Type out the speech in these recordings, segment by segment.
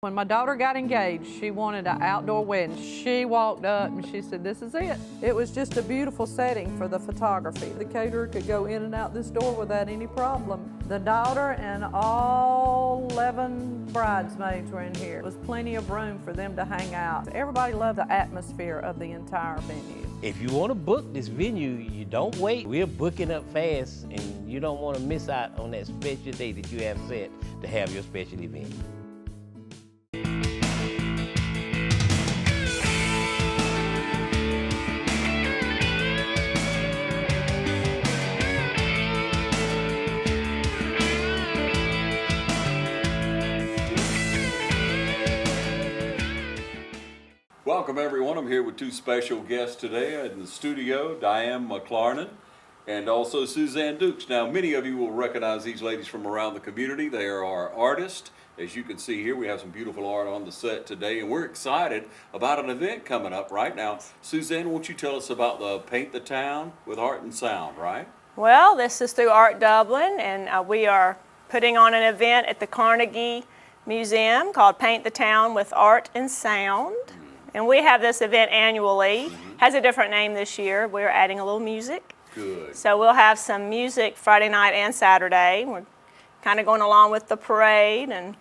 When my daughter got engaged, she wanted an outdoor wedding. She walked up and she said, "This is it." It was just a beautiful setting for the photography. The caterer could go in and out this door without any problem. The daughter and all 11 bridesmaids were in here. There was plenty of room for them to hang out. Everybody loved the atmosphere of the entire venue. If you want to book this venue, you don't wait. We're booking up fast, and you don't want to miss out on that special day that you have set to have your special event. Welcome everyone. I'm here with two special guests today in the studio, Diane McClarnon and also Suzanne Dukes. Now many of you will recognize these ladies from around the community. They are our artists. As you can see here, we have some beautiful art on the set today, and we're excited about an event coming up right now. Suzanne, won't you tell us about the Paint the Town with Art and Sound, right? Well, this is through Art Dublin, and we are putting on an event at the Carnegie Museum called Paint the Town with Art and Sound. And we have this event annually. Has a different name this year. We're adding a little music. Good. So we'll have some music Friday night and Saturday. We're kind of going along with the parade, and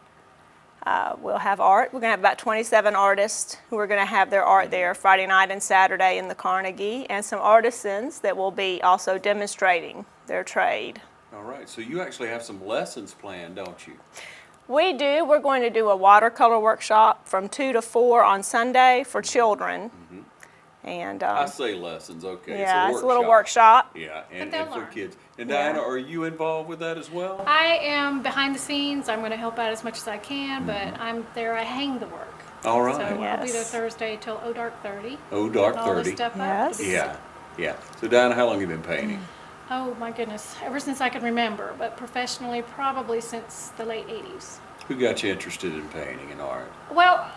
we'll have art. We're going to have about 27 artists who are going to have their art there Friday night and Saturday in the Carnegie, and some artisans that will be also demonstrating their trade. All right, so you actually have some lessons planned, don't you? We do. We're going to do a watercolor workshop from 2 to 4 on Sunday for children. And I say lessons, okay. yeah, it's a little workshop. Yeah, and they'll for learn. kids. And Diana, are you involved with that as well? I am behind the scenes. I'm going to help out as much as I can, but I'm there. I hang the work. All right. So I'll be there Yes. Thursday till dark 30. Oh, dark All this 30. stuff Yes. up. Yeah, yeah. So Diana, how long have you been painting? Oh my goodness, ever since I can remember, but professionally probably since the late 80s. Who got you interested in painting and art? Well,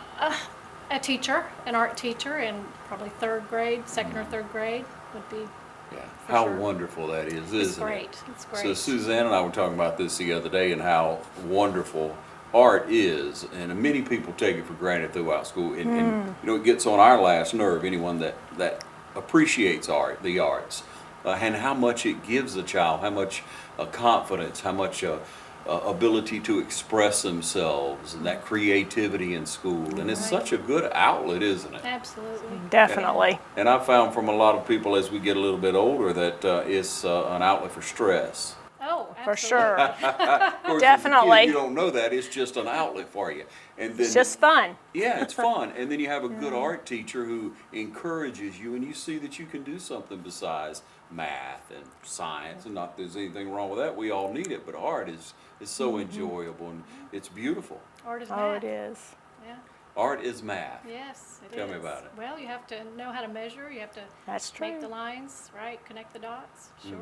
a teacher, an art teacher in probably third grade, second or third grade would be. Yeah. For How sure. wonderful that is, isn't It's great. it? It's great. So Suzanne and I were talking about this the other day and how wonderful art is, and many people take it for granted throughout school, and you know, it gets on our last nerve, anyone that appreciates art, the arts, and how much it gives a child, how much confidence, how much ability to express themselves, and that creativity in school. And it's such a good outlet, isn't it? Absolutely. Definitely. And I've found from a lot of people as we get a little bit older that it's an outlet for stress. Oh, For absolutely. sure. Of course, Definitely. As a kid, you don't know that. It's just an outlet for you. And then, It's just fun. yeah, it's fun. And then you have a good art teacher who encourages you, and you see that you can do something besides math and science. And not that there's anything wrong with that. We all need it. But art is so enjoyable, and it's beautiful. Art is Oh, math. it is. Yeah. Art is math. Yes, it is. Tell me about it. Well, you have to know how to measure. You have to That's make true. the lines, right? Connect the dots. Sure.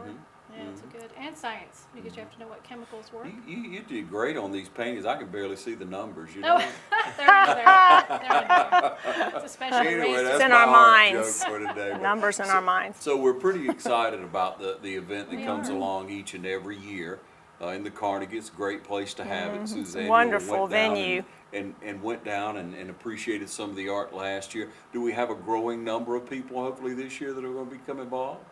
Yeah, it's a good. And science, because you have to know what chemicals work. You did great on these paintings. I can barely see the numbers, you know? Oh, they're in there. They're in there. It's a special Anyway, reason. that's in my our art minds. joke for today. But- Numbers in our minds. So we're pretty excited about the event that We comes are. along each and every year in the Carnegie. It's a great place to have it. Suzanne, you wonderful went down venue. and went down and appreciated some of the art last year. Do we have a growing number of people hopefully this year that are going to become involved?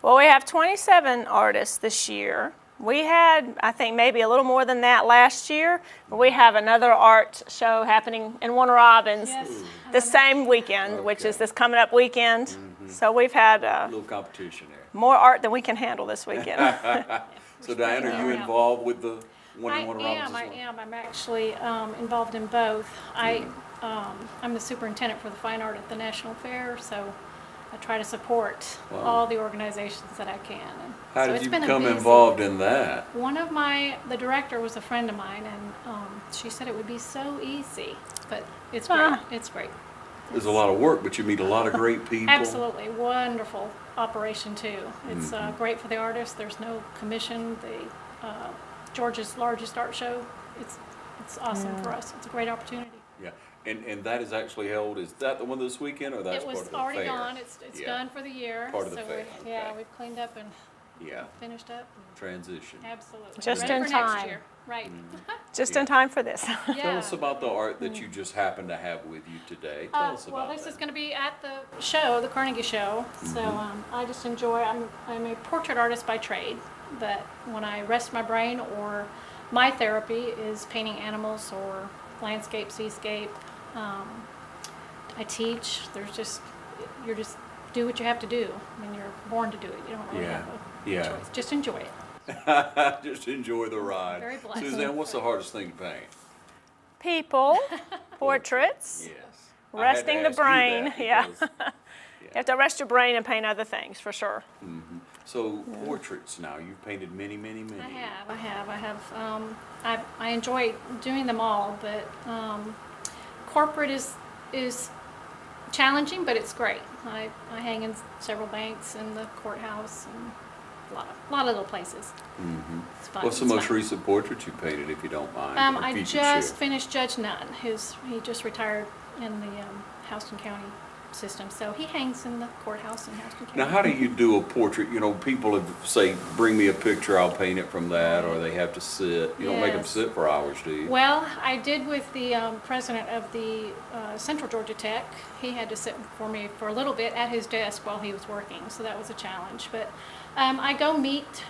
Well, we have 27 artists this year. We had, I think, maybe a little more than that last year. But we have another art show happening in Warner Robins Yes. the same weekend, which is Okay. this coming up weekend. So we've had A little competition there. more art than we can handle this weekend. So Diane, are you Yeah. involved with the one I in Warner Robins as well? am. I'm actually involved in both. I'm the superintendent for the fine art at the National Fair, so I try to support Wow. all the organizations that I can. And How so did it's you been a become busy- involved in that? One of the director was a friend of mine, and she said it would be so easy, but it's great. Ah. It's great. There's a lot of work, but you meet a lot of great people. Absolutely, wonderful operation too. It's great for the artists. There's no commission. Georgia's largest art show. It's awesome for us. It's a great opportunity. Yeah, and that is actually held, is that the one this weekend, or that's It part was of the already fair? gone. It's Yeah. done for the year. Part of the so fair, Yeah, okay. we've cleaned up and Yeah, finished up. transition. Absolutely. Just Ready in for next time. year. Right. Just in time for this. Tell Yeah. us about the art that you just happen to have with you today. Tell us Well, about this that. is going to be at the show, the Carnegie Show. So I just enjoy. I'm a portrait artist by trade, but when I rest my brain, or my therapy is painting animals or landscape, seascape. I teach. You just do what you have to do. I mean, you're born to do it. You don't really Yeah. have a Yeah. choice. Just enjoy it. Just enjoy the ride. Very blessed. Suzanne, what's the hardest thing to paint? People, portraits, Yes. resting the brain. Yeah. Yeah. You have to rest your brain and paint other things, for sure. So portraits now, you've painted many, many, many. I have. I enjoy doing them all, but corporate is challenging, but it's great. I hang in several banks and the courthouse and a lot of little places. It's fun. What's the It's most fun. recent portrait you painted, if you don't mind? or if I you could just share? finished Judge Nunn. He just retired in the Houston County system, so he hangs in the courthouse in Houston County. Now, how do you do a portrait? You know, people have, say, bring me a picture, I'll paint it from that, or they have to sit. You don't make them Yes. sit for hours, do you? Well, I did with the president of the Central Georgia Tech. He had to sit for me for a little bit at his desk while he was working, so that was a challenge. But I go meet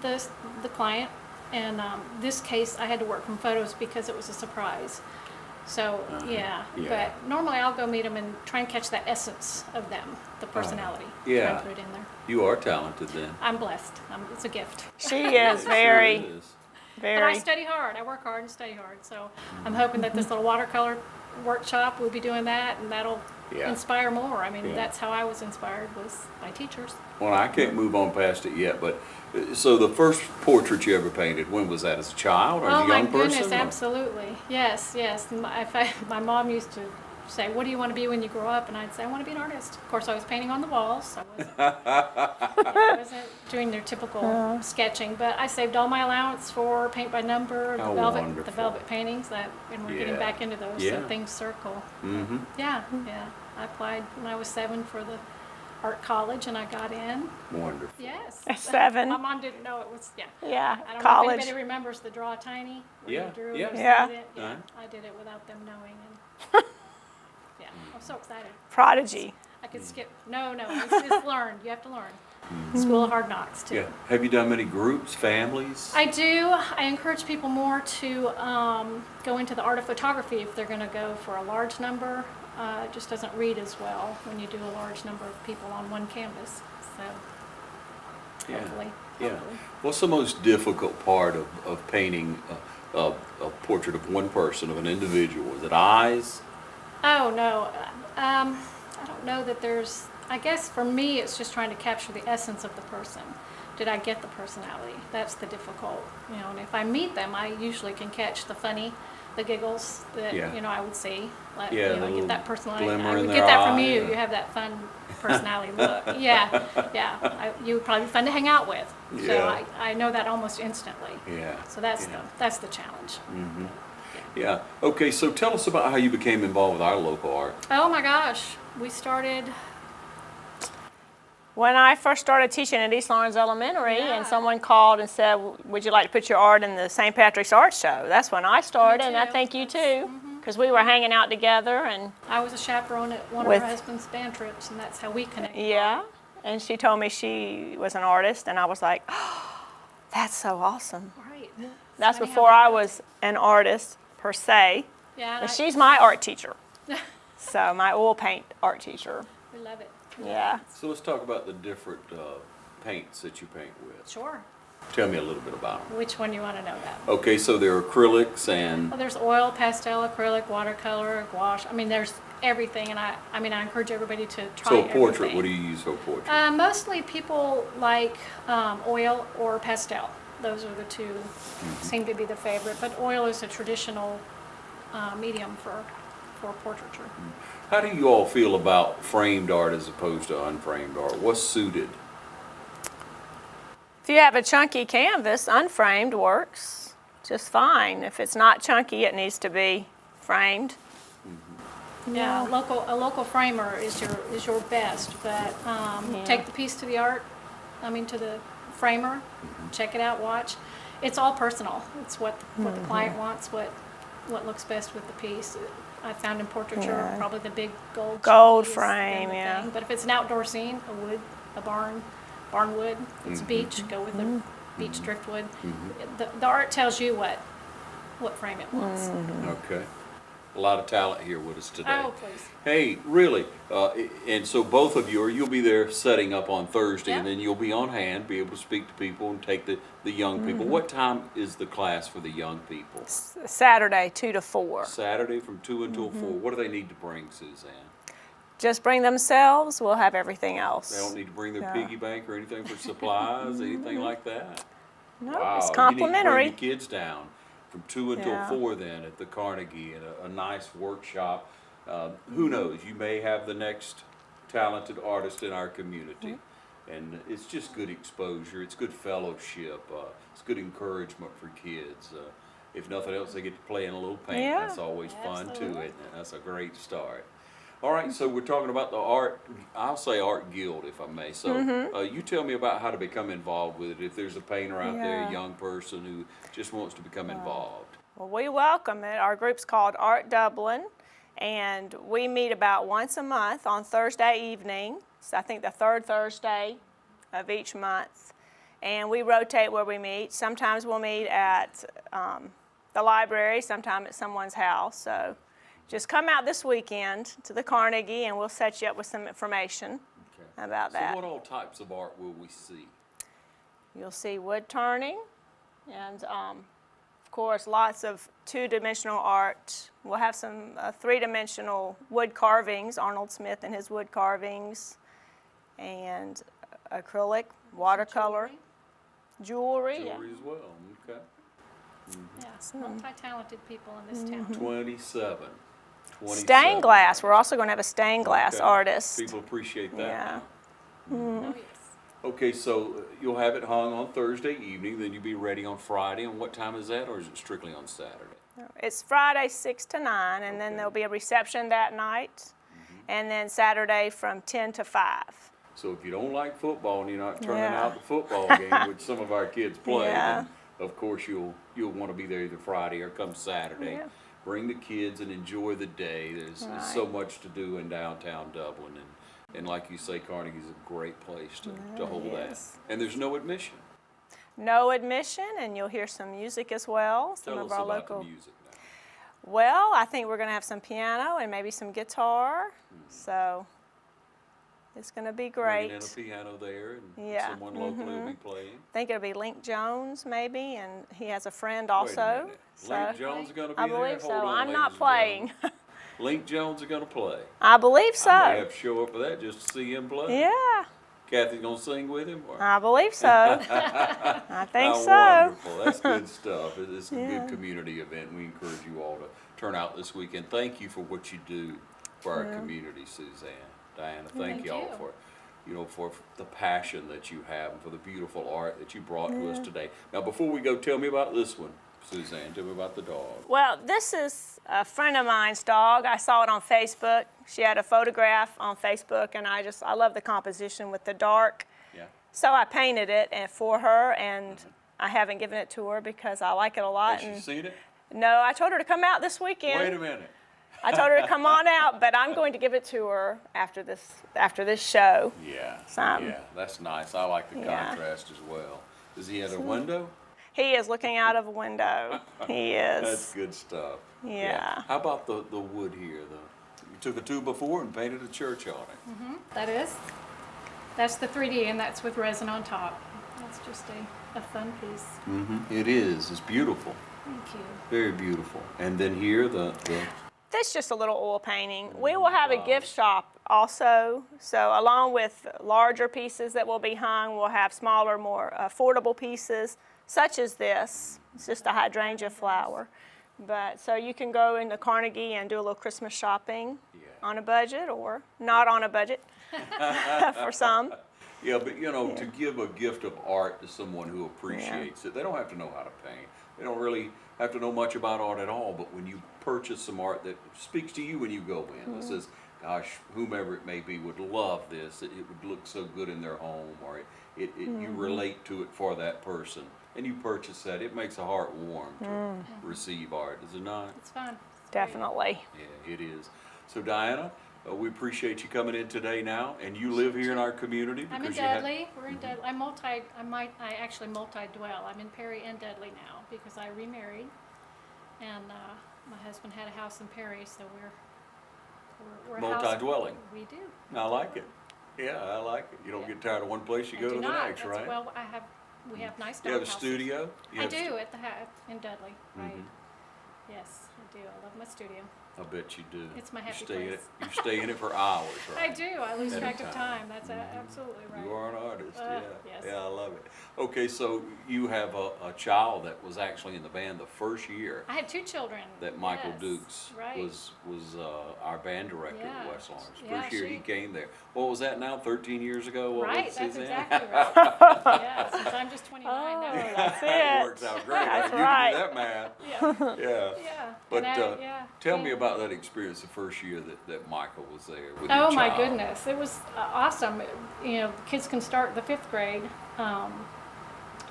the client, and this case I had to work from photos because it was a surprise. So, yeah, Yeah. but normally I'll go meet them and try and catch that essence of them, the personality. Try Yeah. and put it in there. You are talented then. I'm blessed. It's a gift. She It is sure very, is. But I very. study hard. I work hard and study hard. So I'm hoping that this little watercolor workshop, we'll be doing that, and that'll Yeah. inspire more. I mean, Yeah. that's how I was inspired, was by teachers. Well, I can't move on past it yet, but, so the first portrait you ever painted, when was that, as a child or as Oh a my young person? goodness, or- absolutely. Yes, yes. My mom used to say, "What do you want to be when you grow up?" And I'd say, "I want to be an artist." Of course, I was painting on the walls. I wasn't doing their typical sketching, but I saved all my allowance for paint by number, How the wonderful. velvet paintings. And we're getting Yeah. back into those. Yeah. So things circle. Mm-hmm. Yeah, yeah. I applied when I was 7 for the art college, and I got in. Wonderful. Yes. At 7? My mom didn't know it was, yeah. Yeah, I don't know if college. anybody remembers the Draw Tiny. where Yeah, you drew yeah. and Yeah. did it. Yeah, Uh-huh. I did it without them knowing. And yeah, I'm so excited. Prodigy. I could skip. No, it's learned. You have to learn. School of Hard Knocks, too. Yeah. Have you done many groups, families? I do. I encourage people more to go into the art of photography if they're going to go for a large number. It just doesn't read as well when you do a large number of people on one canvas. So Yeah. hopefully. Yeah. What's the most difficult part of painting a portrait of one person, of an individual? Is it eyes? Oh, no. I don't know that there's, I guess for me, it's just trying to capture the essence of the person. Did I get the personality? That's the difficult, and if I meet them, I usually can catch the funny, the giggles that, Yeah. I would see. Like, Yeah, the I get little that personality. glimmer I in would their get that from eye, you. yeah. You have that fun personality look. Yeah. You would probably be fun to hang out with. Yeah. So I know that almost instantly. Yeah. So that's yeah. that's the challenge. Yeah. Okay, so tell us about how you became involved with our local art. Oh my gosh. We started, When I first started teaching at East Lawrence Elementary, Yeah. and someone called and said, "Would you like to put your art in the St. Patrick's Art Show?" That's when I started, and I too. think you too, because we were hanging out together, and I was a chaperone at one of With- her husband's band trips, and that's how we connected. yeah, and she told me she was an artist, and I was like, "Oh, that's so awesome." Right. That's Funny how before that I was an artist per se, Yeah, and but she's my art teacher, so my oil paint art teacher. we love it. Yeah. So let's talk about the different paints that you paint with. Sure. Tell me a little bit about them. Which one you want to know about? Okay, so there are acrylics and Well, there's oil, pastel, acrylic, watercolor, gouache. I mean, there's everything, and I encourage everybody to try so a portrait. everything. What do you use for a portrait? Mostly people like oil or pastel. Those are the two seem to be the favorite. But oil is a traditional medium for portraiture. How do you all feel about framed art as opposed to unframed art? What's suited? If you have a chunky canvas, unframed works just fine. If it's not chunky, it needs to be framed. Yeah, a local framer is your best, but take the piece to the to the framer, check it out, watch. it's all personal. It's what the client wants, what looks best with the piece. I found in portraiture probably the big gold Gold piece frame, than the yeah. thing. But if it's an outdoor scene, a wood, a barn wood. If it's beach, go with the beach driftwood. The art tells you what frame it wants. Okay. A lot of talent here with us today. Oh, please. Hey, really, and so both of you'll be there setting up on Thursday, and Yeah. then you'll be on hand, be able to speak to people and take the young people. What time is the class for the young people? Saturday, 2 to 4. Saturday from 2 until 4. What do they need to bring, Suzanne? Just bring themselves. We'll have everything else. They don't need to bring their Yeah. piggy bank or anything for supplies, anything like that? No, Wow, it's you complimentary. need to bring your kids down from 2 until Yeah. 4 then at the Carnegie, and a nice workshop. Who knows, you may have the next talented artist in our community. And it's just good exposure, it's good fellowship, it's good encouragement for kids. If nothing else, they get to play in a little paint. Yeah. That's always fun too, Absolutely. isn't it? That's a great start. All right, so we're talking about the art, I'll say art guild if I may. So you tell me about how to become involved with it. If there's a painter out there, a Yeah. young person who just wants to become involved. Well, we welcome it. Our group's called Art Dublin, and we meet about once a month on Thursday evening. So I think the third Thursday of each month. And we rotate where we meet. Sometimes we'll meet at the library, sometimes at someone's house. So just come out this weekend to the Carnegie, and we'll set you up with some information about that. So what all types of art will we see? You'll see wood turning, and of course, lots of two-dimensional art. We'll have some three-dimensional wood carvings, Arnold Smith and his wood carvings, and acrylic, watercolor, jewelry. Jewelry as well, okay. Yes, multi-talented people in this town. 27. Stained glass. We're also going to have a stained glass Okay. artist. People appreciate that Yeah. now. Oh, yes. Okay, so you'll have it hung on Thursday evening, then you'll be ready on Friday. And what time is that, or is it strictly on Saturday? It's Friday 6 to 9, and then Okay. there'll be a reception that night, and then Saturday from 10 to 5. So if you don't like football and you're not turning Yeah. out the football game, which some of our kids play, Yeah. then of course you'll want to be there either Friday or come Saturday. Yeah. Bring the kids and enjoy the day. There's so much to do in downtown Dublin, and like you say, Carnegie's a great place to hold is. that. And there's no admission. No admission, and you'll hear some music as well. Some Tell of us our about local. the music now. Well, I think we're going to have some piano and maybe some guitar. So it's going to be great. Bringing in a piano there, and Yeah. someone locally will be playing. I think it'll be Link Jones maybe, and he has a friend Wait a also. minute. So Link Jones is going to be I there? believe Hold so. on, I'm not ladies and playing. gentlemen. Link Jones is going to play. I believe so. I may have to show up for that just to see him play. Yeah, Kathy's going to sing with him? Or? I believe so. I think How so. wonderful. That's good stuff. It's a good community event. We encourage you all to turn out this weekend. Thank you for what you do for our community, Suzanne. Diana, thank you all for the passion that you have and for the beautiful art that you brought to us today. Now, before we go, tell me about this one, Suzanne. Tell me about the dog. Well, this is a friend of mine's dog. I saw it on Facebook. She had a photograph on Facebook, and I love the composition with the dark. Yeah. So I painted it for her, and I haven't given it to her because I like it a lot. Has she And seen it? no, I told her to come out this weekend. Wait a minute. I told her to come on out, but I'm going to give it to her after this show. Yeah. Some. Yeah, that's nice. I like the Yeah. contrast as well. Does he have a window? He is looking out of a window. He is. That's good stuff. Yeah. How about the wood here? You took a 2x4 and painted a church on it. That's the 3D, and that's with resin on top. That's just a fun piece. It is. It's beautiful. Thank you. Very beautiful. And then here, That's just a little oil painting. We will have a gift shop also. So along with larger pieces that will be hung, we'll have smaller, more affordable pieces, such as this. It's just a hydrangea flower. But so you can go into Carnegie and do a little Christmas shopping on a budget or not on a budget for some. yeah, but to give a gift of art to someone who appreciates it, they don't have to know how to paint. They don't really have to know much about art at all, but when you purchase some art that speaks to you when you go in, that says, gosh, whomever it may be would love this, it would look so good in their home, or you relate to it for that person, and you purchase that, it makes a heart warm to receive art, does it not? It's fun. It's great. Definitely. Yeah, it is. So Diana, we appreciate you coming in today now, and you live here in our community. I'm in because you have- Dudley. We're in Dudley. I actually multi-dwell. I'm in Perry and Dudley now because I remarried, and my husband had a house in Perry, so we're a house- Multi-dwelling. We do. I like it. Yeah, I like it. You don't Yeah. get tired of one place, you I go do to the not. next, That's- right? Well, we have nice dog You have a houses. studio? You I have do at the in Dudley. Right. Mhm. Yes, I do. I love my studio. I bet you do. It's my happy you stay place. You stay in it for hours, I right? do. I lose At a track of time. time. That's absolutely right. You are an artist, yeah. Yes. Yeah, I love it. Okay, so you have a child that was actually in the band the first year I had 2 children. that Michael Yes, Dukes right. was our band director at Yeah. West Lawrence. Yeah, First year he she- came there. What was that now, 13 years ago? What Right, was that's Suzanne? exactly right. Yeah, since I'm just 29 Oh, now. that's It it. works out great. That's You right. can do that math. Yeah, Yeah. yeah. But And I- tell me yeah. about that experience the first year that Michael was there with Oh your my child. goodness, it was awesome. You know, kids can start the 5th grade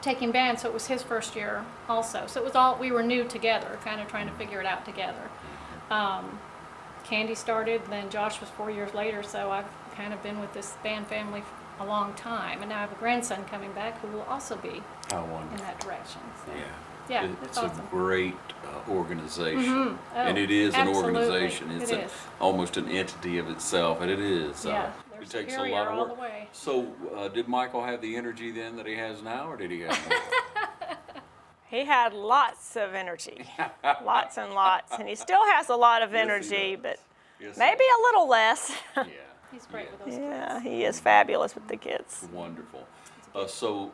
taking band, so it was his first year also. So it was all, we were new together, kind of trying to figure it out together. Candy started, then Josh was 4 years later, so I've kind of been with this band family a long time. And now I have a grandson coming back who will also be How in wonderful. that direction. So. Yeah. Yeah, It's it's a awesome. great organization. Oh, And it is an absolutely. organization. It's It is. almost an entity of itself, and it is. Yeah, it they're takes a superior lot of all work. the way. So, did Michael have the energy then that he has now, or did he have more? He had lots of energy, lots and lots, and he still has a lot of Yes, he energy, does. but Yes, maybe a little less. Yeah. He's great Yeah. with those Yeah, kids. he is fabulous with the kids. Wonderful. So,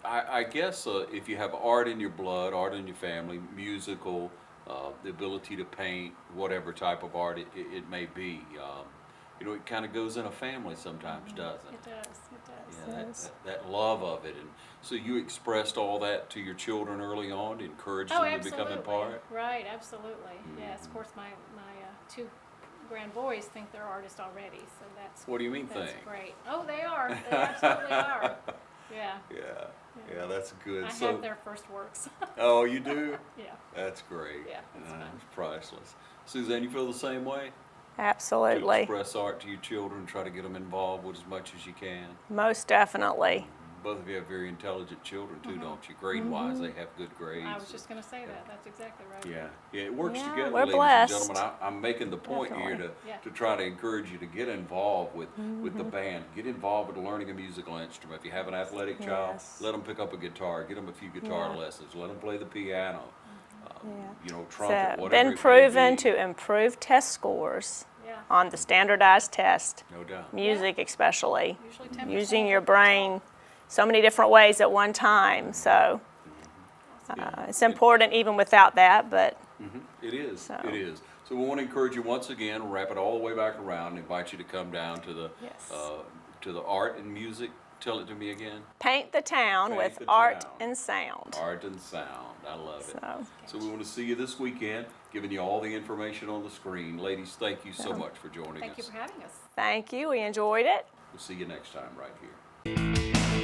I guess if you have art in your blood, art in your family, musical, the ability to paint, whatever type of art it may be, you know, it kind of goes in a family sometimes, doesn't it? It does, it does. Yeah, that love of it. And so you expressed all that to your children early on, to encourage Oh, them to become a absolutely. part? Right, absolutely. Yes, of course, my 2 grand boys think they're artists already, so that's What do you mean that's think? great. Oh, they are. They absolutely are. Yeah. Yeah, that's good. I So, have their first works. oh, you do? Yeah. That's great. Yeah, it's fun. It's priceless. Suzanne, you feel the same way? To Absolutely, express art to your children, try to get them involved with as much as you can. most definitely. Both of you have very intelligent children too, don't you? Grade-wise, they have good grades. I was just going to say that. That's exactly right. Yeah, it works Yeah, together, we're ladies blessed. and gentlemen. I'm making the point here Definitely. Yeah. to try to encourage you to get involved with the band. Get involved with learning a musical instrument. If you have an athletic child, Yes. let them pick up a guitar. Get them a few guitar Yeah. lessons. Let them play the piano. You know, It's trumpet, whatever been it may proven be. to improve test scores Yeah. on the standardized test, No doubt. music especially. Usually 10%. Using your brain so many different ways at one time, so it's important even without that, but It is. So- It is. So we want to encourage you once again, wrap it all the way back around, and invite you to come down to the art and music. Tell it to me again. paint the town Paint with the art town. and sound. Art and sound. I love it. So, So we want to see you this weekend, giving you all the information on the screen. Ladies, thank you so much for joining Thank you us. for having us. thank you, we enjoyed it. We'll see you next time right here.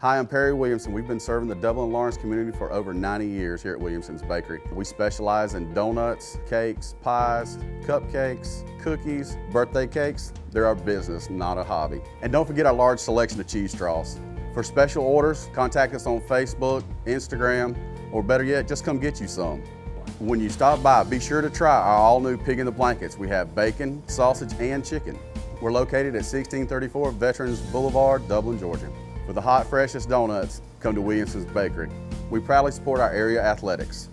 Hi, I'm Perry Williamson. We've been serving the Dublin and Lawrence community for over 90 years here at Williamson's Bakery. We specialize in donuts, cakes, pies, cupcakes, cookies, birthday cakes. They're our business, not a hobby. And don't forget our large selection of cheese straws. For special orders, contact us on Facebook, Instagram, or better yet, just come get you some. When you stop by, be sure to try our all-new Pig in the Blankets. We have bacon, sausage, and chicken. We're located at 1634 Veterans Boulevard, Dublin, Georgia. For the hot, freshest donuts, come to Williamson's Bakery. We proudly support our area athletics.